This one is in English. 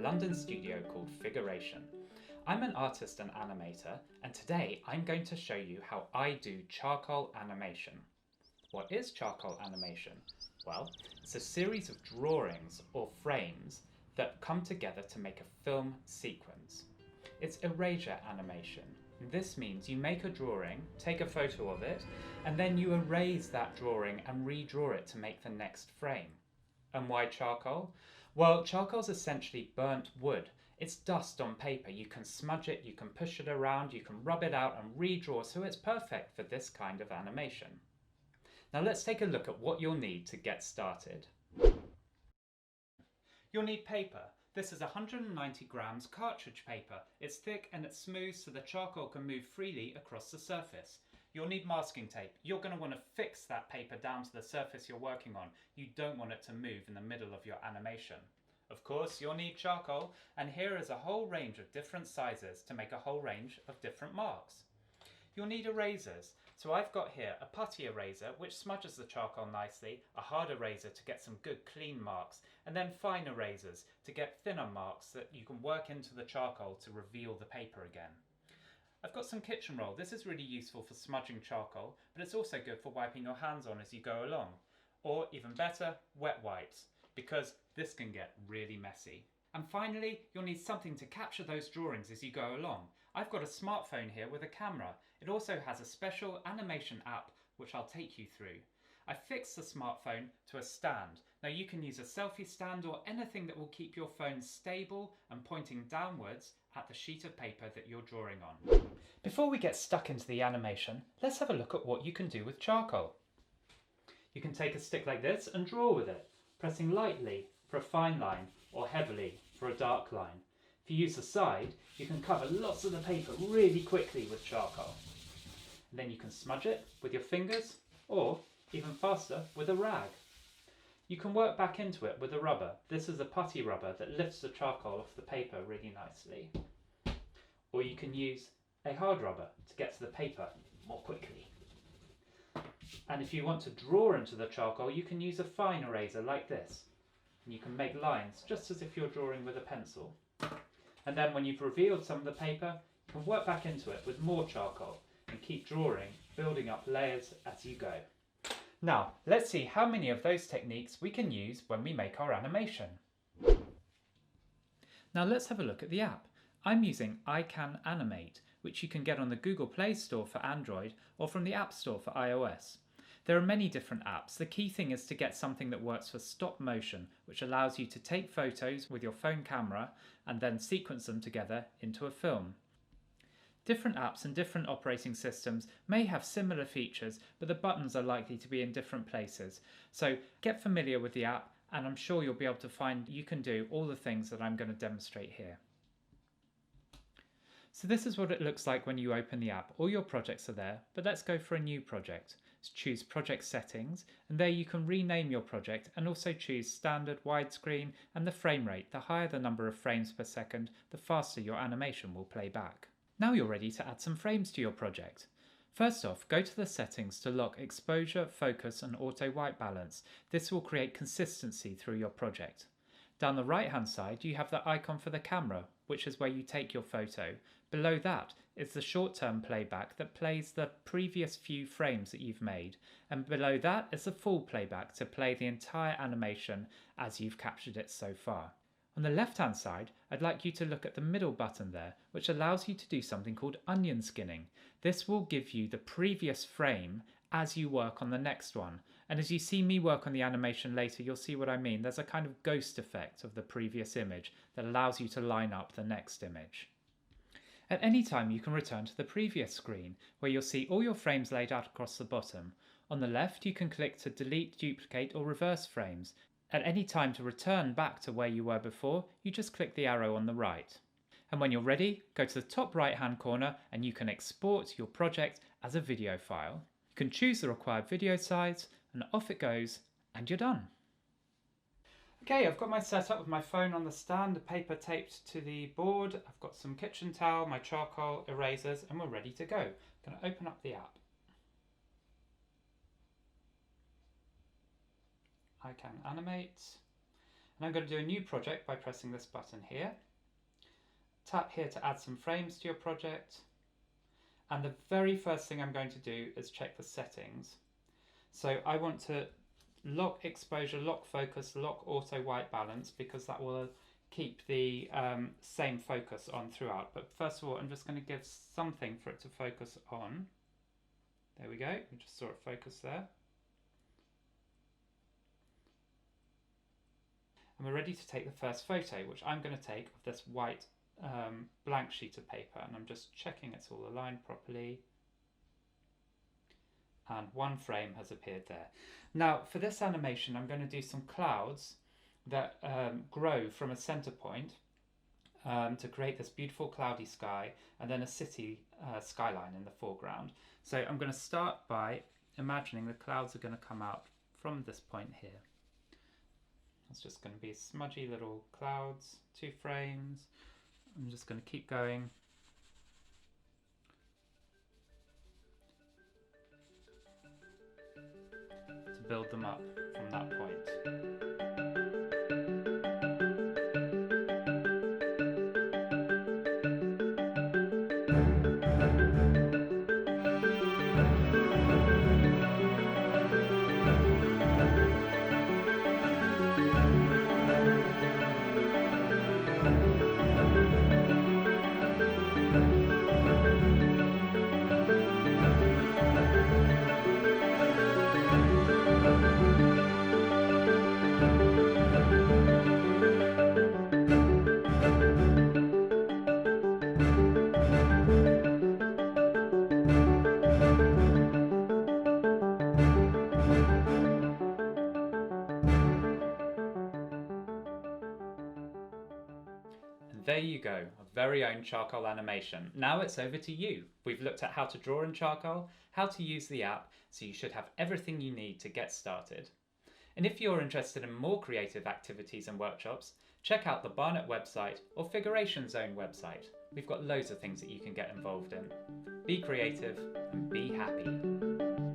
London studio called Figuration. I'm an artist and animator, and today I'm going to show you how I do charcoal animation. What is charcoal animation? Well, it's a series of drawings or frames that come together to make a film sequence. It's erasure animation. This means you make a drawing, take a photo of it, and then you erase that drawing and redraw it to make the next frame. And why charcoal? Well, charcoal is essentially burnt wood. It's dust on paper. You can smudge it, you can push it around, you can rub it out and redraw, so it's perfect for this kind of animation. Now let's take a look at what you'll need to get started. You'll need paper. This is 190 grams cartridge paper. It's thick and it's smooth so the charcoal can move freely across the surface. You'll need masking tape. You're going to want to fix that paper down to the surface you're working on. You don't want it to move in the middle of your animation. Of course, you'll need charcoal, and here is a whole range of different sizes to make a whole range of different marks. You'll need erasers. So I've got here a putty eraser which smudges the charcoal nicely, a hard eraser to get some good clean marks, and then fine erasers to get thinner marks that you can work into the charcoal to reveal the paper again. I've got some kitchen roll. This is really useful for smudging charcoal, but it's also good for wiping your hands on as you go along. Or even better, wet wipes, because this can get really messy. And finally, you'll need something to capture those drawings as you go along. I've got a smartphone here with a camera. It also has a special animation app which I'll take you through. I fixed the smartphone to a stand. Now you can use a selfie stand or anything that will keep your phone stable and pointing downwards at the sheet of paper that you're drawing on. Before we get stuck into the animation, let's have a look at what you can do with charcoal. You can take a stick like this and draw with it, pressing lightly for a fine line or heavily for a dark line. If you use the side, you can cover lots of the paper really quickly with charcoal. And then you can smudge it with your fingers or, even faster, with a rag. You can work back into it with a rubber. This is a putty rubber that lifts the charcoal off the paper really nicely. Or you can use a hard rubber to get to the paper more quickly. And if you want to draw into the charcoal, you can use a fine eraser like this. And you can make lines just as if you're drawing with a pencil. And then when you've revealed some of the paper, you can work back into it with more charcoal and keep drawing, building up layers as you go. Now, let's see how many of those techniques we can use when we make our animation. Now let's have a look at the app. I'm using I Can Animate, which you can get on the Google Play Store for Android or from the App Store for iOS. There are many different apps. The key thing is to get something that works for stop motion, which allows you to take photos with your phone camera and then sequence them together into a film. Different apps and different operating systems may have similar features, but the buttons are likely to be in different places. So get familiar with the app, and I'm sure you'll be able to find you can do all the things that I'm going to demonstrate here. So this is what it looks like when you open the app. All your projects are there, but let's go for a new project. Choose Project Settings, and there you can rename your project and also choose Standard, Widescreen and the frame rate. The higher the number of frames per second, the faster your animation will play back. Now you're ready to add some frames to your project. First off, go to the settings to lock exposure, focus and auto white balance. This will create consistency through your project. Down the right hand side you have the icon for the camera, which is where you take your photo. Below that is the short-term playback that plays the previous few frames that you've made, and below that is the full playback to play the entire animation as you've captured it so far. On the left hand side, I'd like you to look at the middle button there, which allows you to do something called onion skinning. This will give you the previous frame as you work on the next one. And as you see me work on the animation later, you'll see what I mean. There's a kind of ghost effect of the previous image that allows you to line up the next image. At any time you can return to the previous screen, where you'll see all your frames laid out across the bottom. On the left you can click to delete, duplicate or reverse frames. At any time to return back to where you were before, you just click the arrow on the right. And when you're ready, go to the top right hand corner and you can export your project as a video file. You can choose the required video size and off it goes and you're done. Okay, I've got my setup with my phone on the stand, the paper taped to the board. I've got some kitchen towel, my charcoal, erasers, and we're ready to go. I'm going to open up the app. I Can Animate. And I'm going to do a new project by pressing this button here. Tap here to add some frames to your project. And the very first thing I'm going to do is check the settings. So I want to lock exposure, lock focus, lock auto white balance, because that will keep the same focus on throughout. But first of all, I'm just going to give something for it to focus on. There we go, we just saw it focus there. And we're ready to take the first photo, which I'm going to take of this white blank sheet of paper, and I'm just checking it's all aligned properly. And one frame has appeared there. Now for this animation I'm going to do some clouds that grow from a center point to create this beautiful cloudy sky, and then a city skyline in the foreground. So I'm going to start by imagining the clouds are going to come out from this point here. It's just going to be smudgy little clouds, 2 frames. I'm just going to keep going. To build them up from that point. There you go, a very own charcoal animation. Now it's over to you. We've looked at how to draw in charcoal, how to use the app, so you should have everything you need to get started. And if you're interested in more creative activities and workshops, check out the Barnet website or Figuration Zone website. We've got loads of things that you can get involved in. Be creative and be happy.